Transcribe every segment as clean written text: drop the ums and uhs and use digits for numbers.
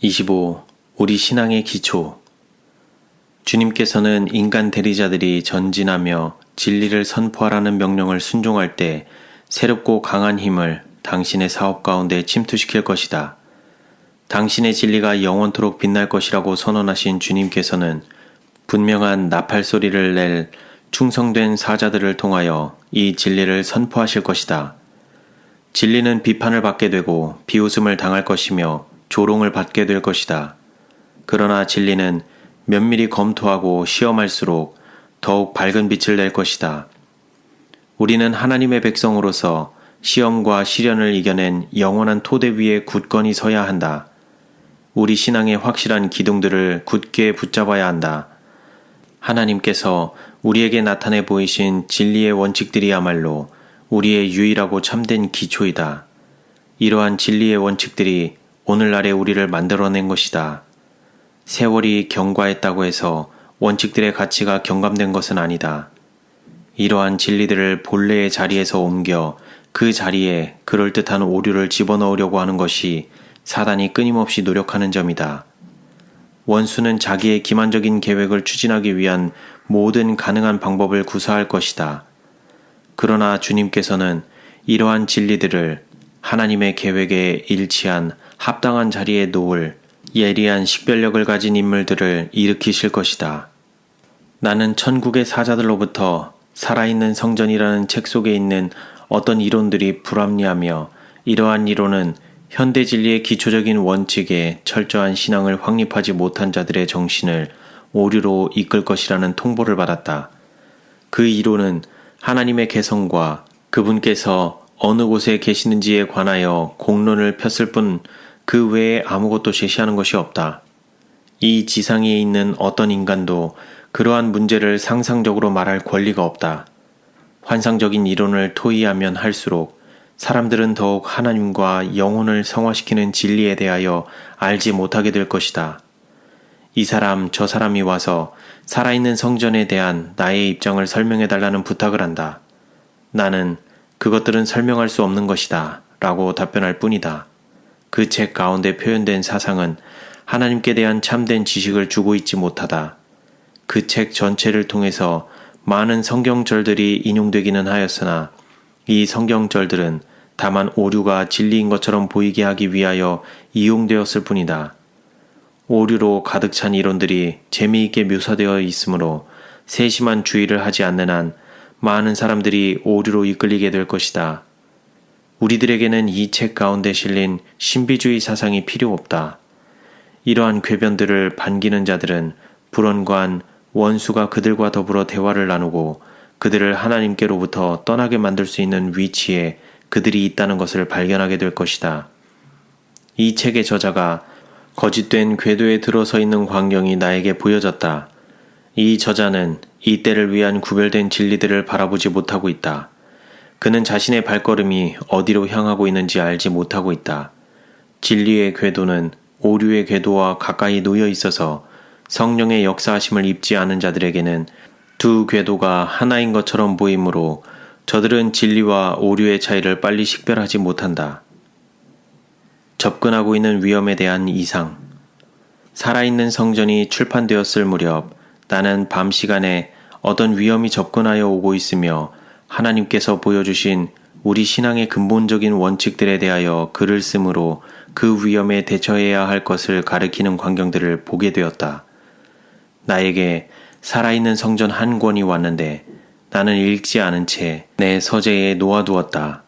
25. 우리 신앙의 기초. 주님께서는 인간 대리자들이 전진하며 진리를 선포하라는 명령을 순종할 때 새롭고 강한 힘을 당신의 사업 가운데 침투시킬 것이다. 당신의 진리가 영원토록 빛날 것이라고 선언하신 주님께서는 분명한 나팔 소리를 낼 충성된 사자들을 통하여 이 진리를 선포하실 것이다. 진리는 비판을 받게 되고 비웃음을 당할 것이며 조롱을 받게 될 것이다. 그러나 진리는 면밀히 검토하고 시험할수록 더욱 밝은 빛을 낼 것이다. 우리는 하나님의 백성으로서 시험과 시련을 이겨낸 영원한 토대 위에 굳건히 서야 한다. 우리 신앙의 확실한 기둥들을 굳게 붙잡아야 한다. 하나님께서 우리에게 나타내 보이신 진리의 원칙들이야말로 우리의 유일하고 참된 기초이다. 이러한 진리의 원칙들이 오늘날의 우리를 만들어낸 것이다. 세월이 경과했다고 해서 원칙들의 가치가 경감된 것은 아니다. 이러한 진리들을 본래의 자리에서 옮겨 그 자리에 그럴듯한 오류를 집어넣으려고 하는 것이 사단이 끊임없이 노력하는 점이다. 원수는 자기의 기만적인 계획을 추진하기 위한 모든 가능한 방법을 구사할 것이다. 그러나 주님께서는 이러한 진리들을 하나님의 계획에 일치한 합당한 자리에 놓을 예리한 식별력을 가진 인물들을 일으키실 것이다. 나는 천국의 사자들로부터 살아있는 성전이라는 책 속에 있는 어떤 이론들이 불합리하며 이러한 이론은 현대 진리의 기초적인 원칙에 철저한 신앙을 확립하지 못한 자들의 정신을 오류로 이끌 것이라는 통보를 받았다. 그 이론은 하나님의 개성과 그분께서 어느 곳에 계시는지에 관하여 공론을 폈을 뿐 그 외에 아무것도 제시하는 것이 없다. 이 지상에 있는 어떤 인간도 그러한 문제를 상상적으로 말할 권리가 없다. 환상적인 이론을 토의하면 할수록 사람들은 더욱 하나님과 영혼을 성화시키는 진리에 대하여 알지 못하게 될 것이다. 이 사람 저 사람이 와서 살아있는 성전에 대한 나의 입장을 설명해달라는 부탁을 한다. 나는 그것들은 설명할 수 없는 것이다 라고 답변할 뿐이다. 그 책 가운데 표현된 사상은 하나님께 대한 참된 지식을 주고 있지 못하다. 그 책 전체를 통해서 많은 성경절들이 인용되기는 하였으나 이 성경절들은 다만 오류가 진리인 것처럼 보이게 하기 위하여 이용되었을 뿐이다. 오류로 가득 찬 이론들이 재미있게 묘사되어 있으므로 세심한 주의를 하지 않는 한 많은 사람들이 오류로 이끌리게 될 것이다. 우리들에게는 이 책 가운데 실린 신비주의 사상이 필요 없다. 이러한 궤변들을 반기는 자들은 불언관 원수가 그들과 더불어 대화를 나누고 그들을 하나님께로부터 떠나게 만들 수 있는 위치에 그들이 있다는 것을 발견하게 될 것이다. 이 책의 저자가 거짓된 궤도에 들어서 있는 광경이 나에게 보여졌다. 이 저자는 이 때를 위한 구별된 진리들을 바라보지 못하고 있다. 그는 자신의 발걸음이 어디로 향하고 있는지 알지 못하고 있다. 진리의 궤도는 오류의 궤도와 가까이 놓여 있어서 성령의 역사하심을 입지 않은 자들에게는 두 궤도가 하나인 것처럼 보이므로 저들은 진리와 오류의 차이를 빨리 식별하지 못한다. 접근하고 있는 위험에 대한 이상. 살아있는 성전이 출판되었을 무렵 나는 밤 시간에 어떤 위험이 접근하여 오고 있으며 하나님께서 보여주신 우리 신앙의 근본적인 원칙들에 대하여 글을 쓰므로 그 위험에 대처해야 할 것을 가리키는 광경들을 보게 되었다. 나에게 살아있는 성전 한 권이 왔는데 나는 읽지 않은 채 내 서재에 놓아두었다.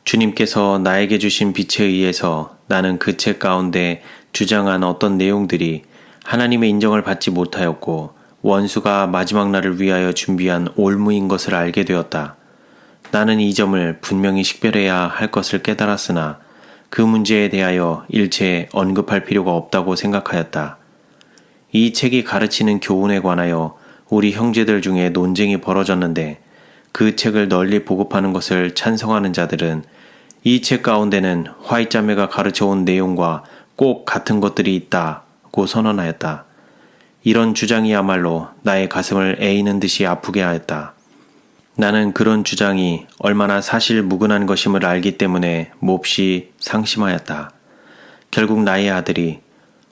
주님께서 나에게 주신 빛에 의해서 나는 그 책 가운데 주장한 어떤 내용들이 하나님의 인정을 받지 못하였고 원수가 마지막 날을 위하여 준비한 올무인 것을 알게 되었다. 나는 이 점을 분명히 식별해야 할 것을 깨달았으나 그 문제에 대하여 일체 언급할 필요가 없다고 생각하였다. 이 책이 가르치는 교훈에 관하여 우리 형제들 중에 논쟁이 벌어졌는데 그 책을 널리 보급하는 것을 찬성하는 자들은 이 책 가운데는 화이자매가 가르쳐온 내용과 꼭 같은 것들이 있다고 선언하였다. 이런 주장이야말로 나의 가슴을 에이는 듯이 아프게 하였다. 나는 그런 주장이 얼마나 사실무근한 것임을 알기 때문에 몹시 상심하였다. 결국 나의 아들이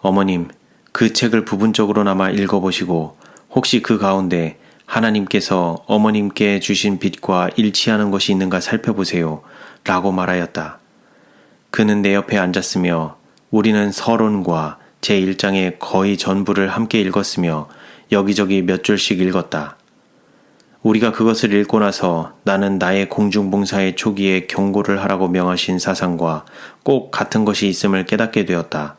어머님, 그 책을 부분적으로나마 읽어보시고 혹시 그 가운데 하나님께서 어머님께 주신 빛과 일치하는 것이 있는가 살펴보세요. 라고 말하였다. 그는 내 옆에 앉았으며 우리는 서론과 제1장의 거의 전부를 함께 읽었으며 여기저기 몇 줄씩 읽었다. 우리가 그것을 읽고 나서 나는 나의 공중봉사의 초기에 경고를 하라고 명하신 사상과 꼭 같은 것이 있음을 깨닫게 되었다.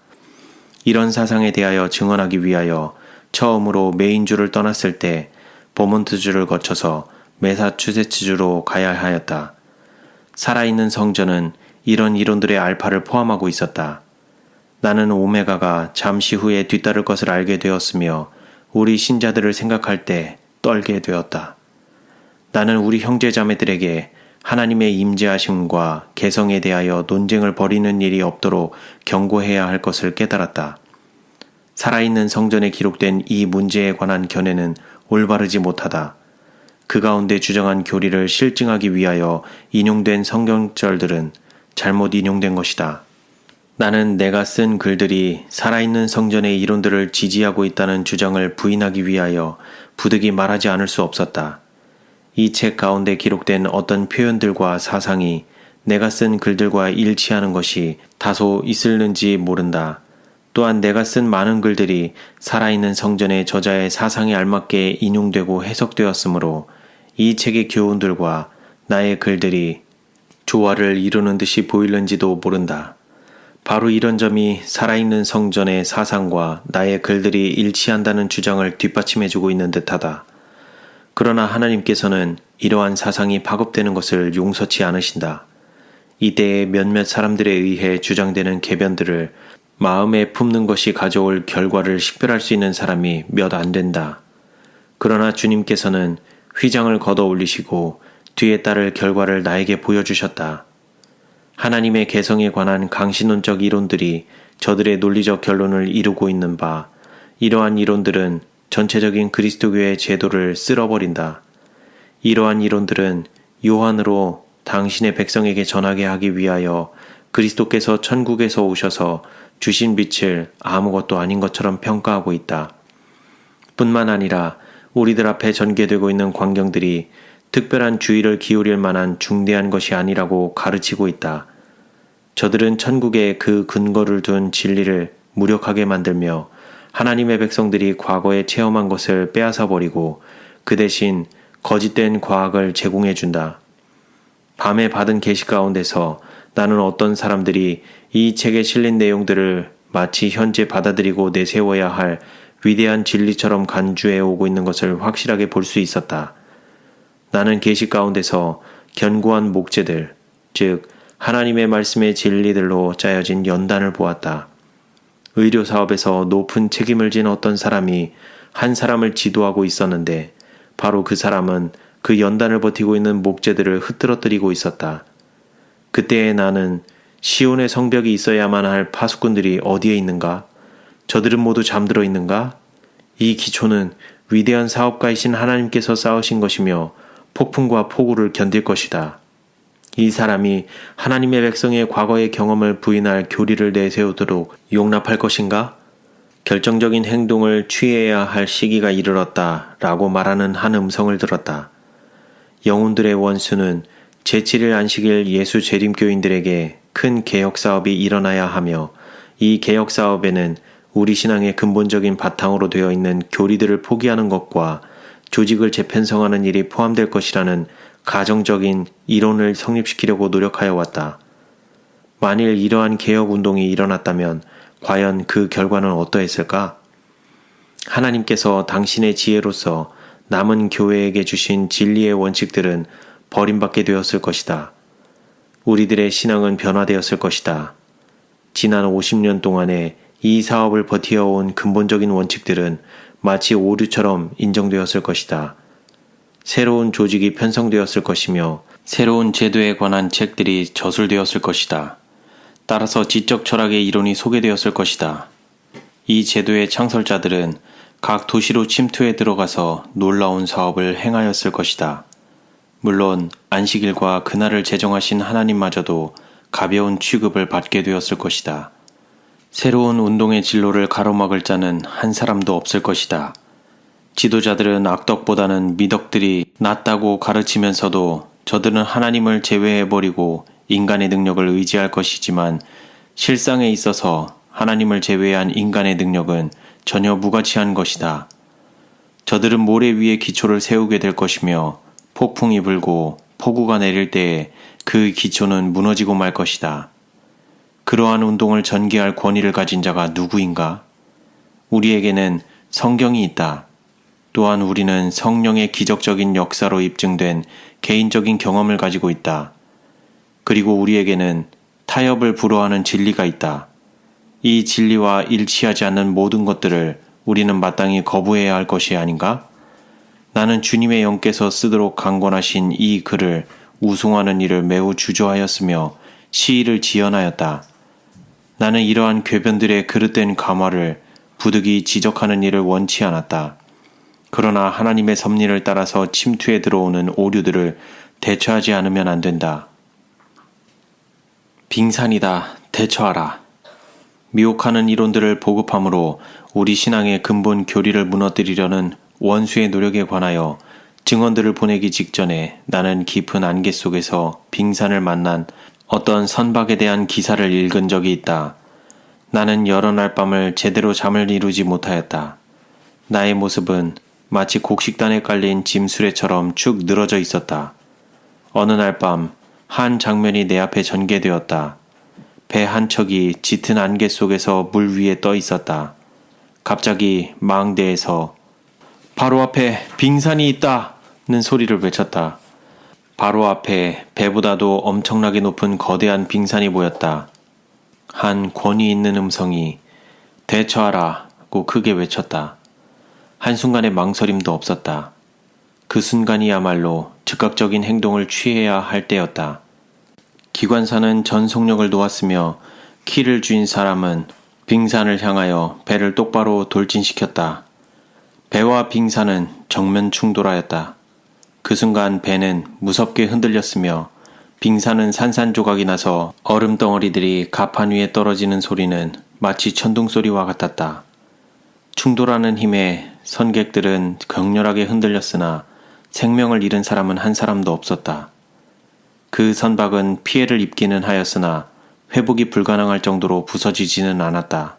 이런 사상에 대하여 증언하기 위하여 처음으로 메인주를 떠났을 때 버몬트주를 거쳐서 매사추세츠주로 가야 하였다. 살아있는 성전은 이런 이론들의 알파를 포함하고 있었다. 나는 오메가가 잠시 후에 뒤따를 것을 알게 되었으며 우리 신자들을 생각할 때 떨게 되었다. 나는 우리 형제자매들에게 하나님의 임재하심과 개성에 대하여 논쟁을 벌이는 일이 없도록 경고해야 할 것을 깨달았다. 살아있는 성전에 기록된 이 문제에 관한 견해는 올바르지 못하다. 그 가운데 주장한 교리를 실증하기 위하여 인용된 성경절들은 잘못 인용된 것이다. 나는 내가 쓴 글들이 살아있는 성전의 이론들을 지지하고 있다는 주장을 부인하기 위하여 부득이 말하지 않을 수 없었다. 이 책 가운데 기록된 어떤 표현들과 사상이 내가 쓴 글들과 일치하는 것이 다소 있을는지 모른다. 또한 내가 쓴 많은 글들이 살아있는 성전의 저자의 사상에 알맞게 인용되고 해석되었으므로 이 책의 교훈들과 나의 글들이 조화를 이루는 듯이 보이는지도 모른다. 바로 이런 점이 살아있는 성전의 사상과 나의 글들이 일치한다는 주장을 뒷받침해주고 있는 듯하다. 그러나 하나님께서는 이러한 사상이 파급되는 것을 용서치 않으신다. 이때에 몇몇 사람들에 의해 주장되는 계변들을 마음에 품는 것이 가져올 결과를 식별할 수 있는 사람이 몇 안 된다. 그러나 주님께서는 휘장을 걷어 올리시고 뒤에 따를 결과를 나에게 보여주셨다. 하나님의 개성에 관한 강신론적 이론들이 저들의 논리적 결론을 이루고 있는 바, 이러한 이론들은 전체적인 그리스도교의 제도를 쓸어버린다. 이러한 이론들은 요한으로 당신의 백성에게 전하게 하기 위하여 그리스도께서 천국에서 오셔서 주신 빛을 아무것도 아닌 것처럼 평가하고 있다. 뿐만 아니라 우리들 앞에 전개되고 있는 광경들이 특별한 주의를 기울일 만한 중대한 것이 아니라고 가르치고 있다. 저들은 천국에 그 근거를 둔 진리를 무력하게 만들며 하나님의 백성들이 과거에 체험한 것을 빼앗아 버리고 그 대신 거짓된 과학을 제공해 준다. 밤에 받은 계시 가운데서 나는 어떤 사람들이 이 책에 실린 내용들을 마치 현재 받아들이고 내세워야 할 위대한 진리처럼 간주해 오고 있는 것을 확실하게 볼 수 있었다. 나는 계시 가운데서 견고한 목재들, 즉 하나님의 말씀의 진리들로 짜여진 연단을 보았다. 의료 사업에서 높은 책임을 진 어떤 사람이 한 사람을 지도하고 있었는데 바로 그 사람은 그 연단을 버티고 있는 목재들을 흐트러뜨리고 있었다. 그때에 나는 시온의 성벽이 있어야만 할 파수꾼들이 어디에 있는가? 저들은 모두 잠들어 있는가? 이 기초는 위대한 사업가이신 하나님께서 쌓으신 것이며 폭풍과 폭우를 견딜 것이다. 이 사람이 하나님의 백성의 과거의 경험을 부인할 교리를 내세우도록 용납할 것인가? 결정적인 행동을 취해야 할 시기가 이르렀다 라고 말하는 한 음성을 들었다. 영혼들의 원수는 제7일 안식일 예수 재림교인들에게 큰 개혁사업이 일어나야 하며 이 개혁사업에는 우리 신앙의 근본적인 바탕으로 되어 있는 교리들을 포기하는 것과 조직을 재편성하는 일이 포함될 것이라는 가정적인 이론을 성립시키려고 노력하여 왔다. 만일 이러한 개혁운동이 일어났다면 과연 그 결과는 어떠했을까? 하나님께서 당신의 지혜로서 남은 교회에게 주신 진리의 원칙들은 버림받게 되었을 것이다. 우리들의 신앙은 변화되었을 것이다. 지난 50년 동안에 이 사업을 버티어온 근본적인 원칙들은 마치 오류처럼 인정되었을 것이다. 새로운 조직이 편성되었을 것이며 새로운 제도에 관한 책들이 저술되었을 것이다. 따라서 지적 철학의 이론이 소개되었을 것이다. 이 제도의 창설자들은 각 도시로 침투해 들어가서 놀라운 사업을 행하였을 것이다. 물론 안식일과 그날을 제정하신 하나님마저도 가벼운 취급을 받게 되었을 것이다. 새로운 운동의 진로를 가로막을 자는 한 사람도 없을 것이다. 지도자들은 악덕보다는 미덕들이 낫다고 가르치면서도 저들은 하나님을 제외해버리고 인간의 능력을 의지할 것이지만 실상에 있어서 하나님을 제외한 인간의 능력은 전혀 무가치한 것이다. 저들은 모래 위에 기초를 세우게 될 것이며 폭풍이 불고 폭우가 내릴 때에 그 기초는 무너지고 말 것이다. 그러한 운동을 전개할 권위를 가진 자가 누구인가? 우리에게는 성경이 있다. 또한 우리는 성령의 기적적인 역사로 입증된 개인적인 경험을 가지고 있다. 그리고 우리에게는 타협을 불허하는 진리가 있다. 이 진리와 일치하지 않는 모든 것들을 우리는 마땅히 거부해야 할 것이 아닌가? 나는 주님의 영께서 쓰도록 강권하신 이 글을 우송하는 일을 매우 주저하였으며 시의를 지연하였다. 나는 이러한 궤변들의 그릇된 감화를 부득이 지적하는 일을 원치 않았다. 그러나 하나님의 섭리를 따라서 침투에 들어오는 오류들을 대처하지 않으면 안 된다. 빙산이다. 대처하라. 미혹하는 이론들을 보급함으로 우리 신앙의 근본 교리를 무너뜨리려는 원수의 노력에 관하여 증언들을 보내기 직전에 나는 깊은 안개 속에서 빙산을 만난 어떤 선박에 대한 기사를 읽은 적이 있다. 나는 여러 날 밤을 제대로 잠을 이루지 못하였다. 나의 모습은 마치 곡식단에 깔린 짐수레처럼 축 늘어져 있었다. 어느 날 밤 한 장면이 내 앞에 전개되었다. 배 한 척이 짙은 안개 속에서 물 위에 떠 있었다. 갑자기 망대에서 바로 앞에 빙산이 있다는 소리를 외쳤다. 바로 앞에 배보다도 엄청나게 높은 거대한 빙산이 보였다. 한 권위 있는 음성이 대처하라고 크게 외쳤다. 한순간의 망설임도 없었다. 그 순간이야말로 즉각적인 행동을 취해야 할 때였다. 기관사는 전속력을 놓았으며 키를 쥔 사람은 빙산을 향하여 배를 똑바로 돌진시켰다. 배와 빙산은 정면 충돌하였다. 그 순간 배는 무섭게 흔들렸으며 빙산은 산산조각이 나서 얼음덩어리들이 갑판 위에 떨어지는 소리는 마치 천둥소리와 같았다. 충돌하는 힘에 선객들은 격렬하게 흔들렸으나 생명을 잃은 사람은 한 사람도 없었다. 그 선박은 피해를 입기는 하였으나 회복이 불가능할 정도로 부서지지는 않았다.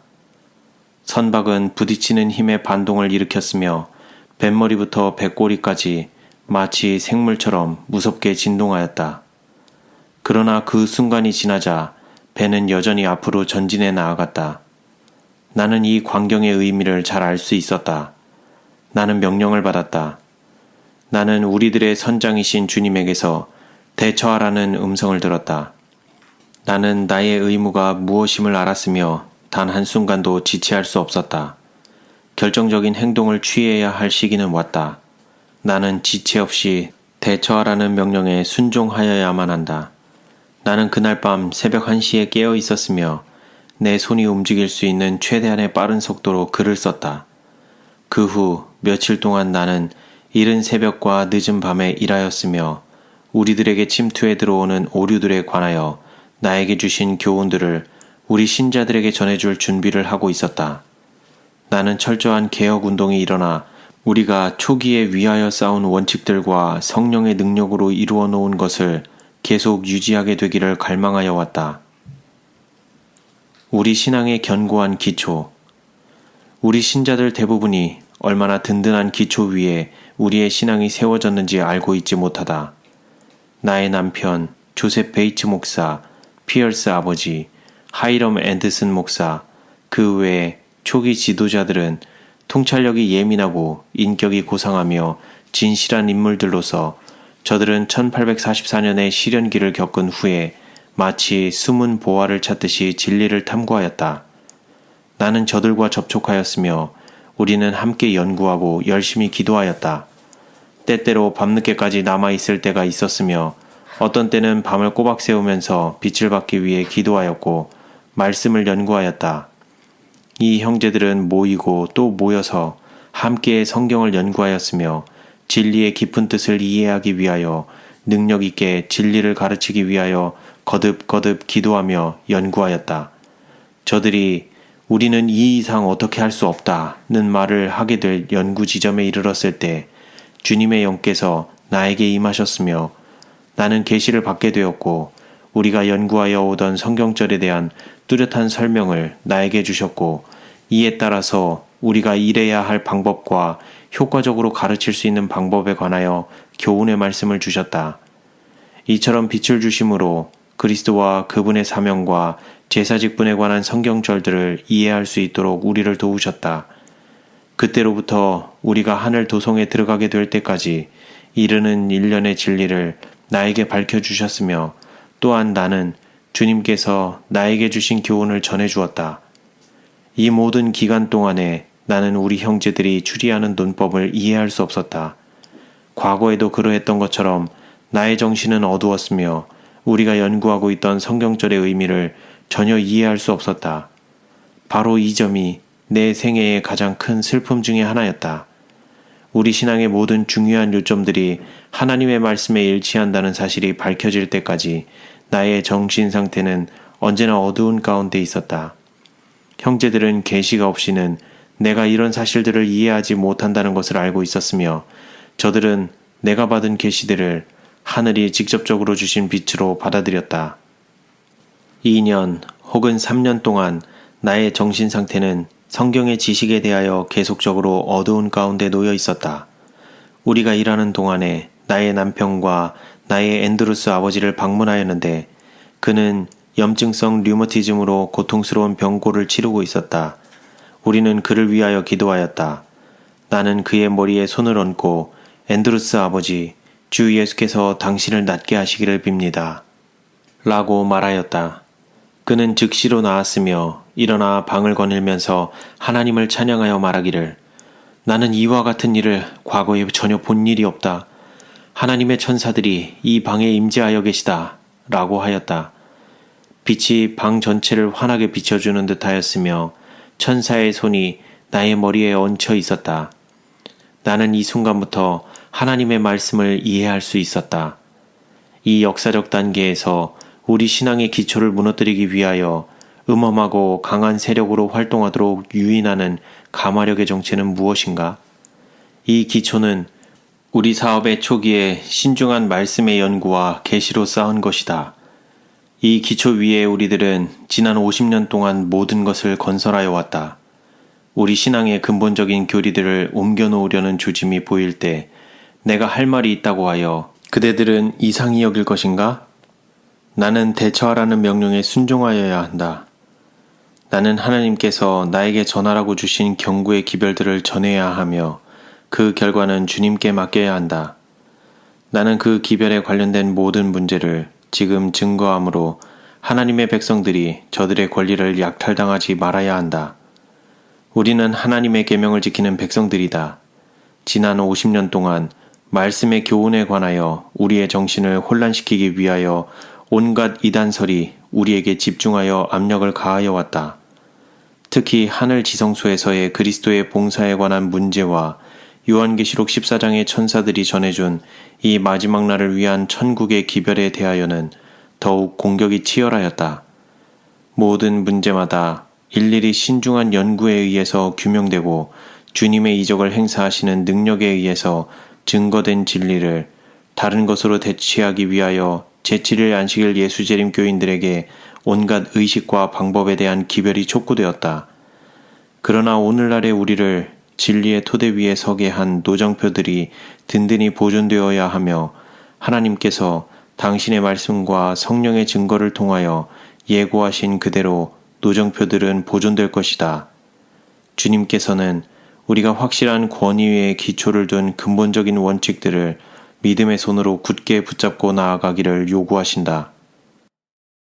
선박은 부딪히는 힘의 반동을 일으켰으며 뱃머리부터 배꼬리까지 마치 생물처럼 무섭게 진동하였다. 그러나 그 순간이 지나자 배는 여전히 앞으로 전진해 나아갔다. 나는 이 광경의 의미를 잘 알 수 있었다. 나는 명령을 받았다. 나는 우리들의 선장이신 주님에게서 대처하라는 음성을 들었다. 나는 나의 의무가 무엇임을 알았으며 단 한순간도 지체할 수 없었다. 결정적인 행동을 취해야 할 시기는 왔다. 나는 지체 없이 대처하라는 명령에 순종하여야만 한다. 나는 그날 밤 새벽 1시에 깨어 있었으며 내 손이 움직일 수 있는 최대한의 빠른 속도로 글을 썼다. 그 후 며칠 동안 나는 이른 새벽과 늦은 밤에 일하였으며 우리들에게 침투해 들어오는 오류들에 관하여 나에게 주신 교훈들을 우리 신자들에게 전해줄 준비를 하고 있었다. 나는 철저한 개혁운동이 일어나 우리가 초기에 위하여 쌓은 원칙들과 성령의 능력으로 이루어 놓은 것을 계속 유지하게 되기를 갈망하여 왔다. 우리 신앙의 견고한 기초. 우리 신자들 대부분이 얼마나 든든한 기초 위에 우리의 신앙이 세워졌는지 알고 있지 못하다. 나의 남편, 조셉 베이츠 목사, 피어스 아버지, 하이럼 앤더슨 목사, 그 외에 초기 지도자들은 통찰력이 예민하고 인격이 고상하며 진실한 인물들로서 저들은 1844년에 시련기를 겪은 후에 마치 숨은 보화를 찾듯이 진리를 탐구하였다. 나는 저들과 접촉하였으며 우리는 함께 연구하고 열심히 기도하였다. 때때로 밤늦게까지 남아있을 때가 있었으며 어떤 때는 밤을 꼬박 새우면서 빛을 받기 위해 기도하였고 말씀을 연구하였다. 이 형제들은 모이고 또 모여서 함께 성경을 연구하였으며 진리의 깊은 뜻을 이해하기 위하여 능력 있게 진리를 가르치기 위하여 거듭거듭 기도하며 연구하였다. 저들이 우리는 이 이상 어떻게 할 수 없다는 말을 하게 될 연구 지점에 이르렀을 때 주님의 영께서 나에게 임하셨으며 나는 계시를 받게 되었고 우리가 연구하여 오던 성경절에 대한 뚜렷한 설명을 나에게 주셨고 이에 따라서 우리가 일해야 할 방법과 효과적으로 가르칠 수 있는 방법에 관하여 교훈의 말씀을 주셨다. 이처럼 빛을 주심으로 그리스도와 그분의 사명과 제사 직분에 관한 성경절들을 이해할 수 있도록 우리를 도우셨다. 그때로부터 우리가 하늘 도성에 들어가게 될 때까지 이르는 일련의 진리를 나에게 밝혀주셨으며 또한 나는 주님께서 나에게 주신 교훈을 전해주었다. 이 모든 기간 동안에 나는 우리 형제들이 추리하는 논법을 이해할 수 없었다. 과거에도 그러했던 것처럼 나의 정신은 어두웠으며 우리가 연구하고 있던 성경절의 의미를 전혀 이해할 수 없었다. 바로 이 점이 내 생애의 가장 큰 슬픔 중에 하나였다. 우리 신앙의 모든 중요한 요점들이 하나님의 말씀에 일치한다는 사실이 밝혀질 때까지 나의 정신 상태는 언제나 어두운 가운데 있었다. 형제들은 계시가 없이는 내가 이런 사실들을 이해하지 못한다는 것을 알고 있었으며 저들은 내가 받은 계시들을 하늘이 직접적으로 주신 빛으로 받아들였다. 2년 혹은 3년 동안 나의 정신 상태는 성경의 지식에 대하여 계속적으로 어두운 가운데 놓여 있었다. 우리가 일하는 동안에 나의 남편과 나의 앤드루스 아버지를 방문하였는데 그는 염증성 류머티즘으로 고통스러운 병고를 치르고 있었다. 우리는 그를 위하여 기도하였다. 나는 그의 머리에 손을 얹고 앤드루스 아버지, 주 예수께서 당신을 낫게 하시기를 빕니다. 라고 말하였다. 그는 즉시로 나았으며 일어나 방을 거닐면서 하나님을 찬양하여 말하기를 나는 이와 같은 일을 과거에 전혀 본 일이 없다. 하나님의 천사들이 이 방에 임재하여 계시다. 라고 하였다. 빛이 방 전체를 환하게 비춰주는 듯하였으며 천사의 손이 나의 머리에 얹혀 있었다. 나는 이 순간부터 하나님의 말씀을 이해할 수 있었다. 이 역사적 단계에서 우리 신앙의 기초를 무너뜨리기 위하여 음험하고 강한 세력으로 활동하도록 유인하는 가마력의 정체는 무엇인가? 이 기초는 우리 사업의 초기에 신중한 말씀의 연구와 계시로 쌓은 것이다. 이 기초 위에 우리들은 지난 50년 동안 모든 것을 건설하여 왔다. 우리 신앙의 근본적인 교리들을 옮겨놓으려는 조짐이 보일 때 내가 할 말이 있다고 하여 그대들은 이상히 여길 것인가? 나는 대처하라는 명령에 순종하여야 한다. 나는 하나님께서 나에게 전하라고 주신 경고의 기별들을 전해야 하며 그 결과는 주님께 맡겨야 한다. 나는 그 기별에 관련된 모든 문제를 지금 증거함으로 하나님의 백성들이 저들의 권리를 약탈당하지 말아야 한다. 우리는 하나님의 계명을 지키는 백성들이다. 지난 50년 동안 말씀의 교훈에 관하여 우리의 정신을 혼란시키기 위하여 온갖 이단설이 우리에게 집중하여 압력을 가하여 왔다. 특히 하늘 지성소에서의 그리스도의 봉사에 관한 문제와 요한계시록 14장의 천사들이 전해준 이 마지막 날을 위한 천국의 기별에 대하여는 더욱 공격이 치열하였다. 모든 문제마다 일일이 신중한 연구에 의해서 규명되고 주님의 이적을 행사하시는 능력에 의해서 증거된 진리를 다른 것으로 대치하기 위하여 제7일 안식일 예수재림 교인들에게 온갖 의식과 방법에 대한 기별이 촉구되었다. 그러나 오늘날의 우리를 진리의 토대 위에 서게 한 노정표들이 든든히 보존되어야 하며 하나님께서 당신의 말씀과 성령의 증거를 통하여 예고하신 그대로 노정표들은 보존될 것이다. 주님께서는 우리가 확실한 권위의 기초를 둔 근본적인 원칙들을 믿음의 손으로 굳게 붙잡고 나아가기를 요구하신다.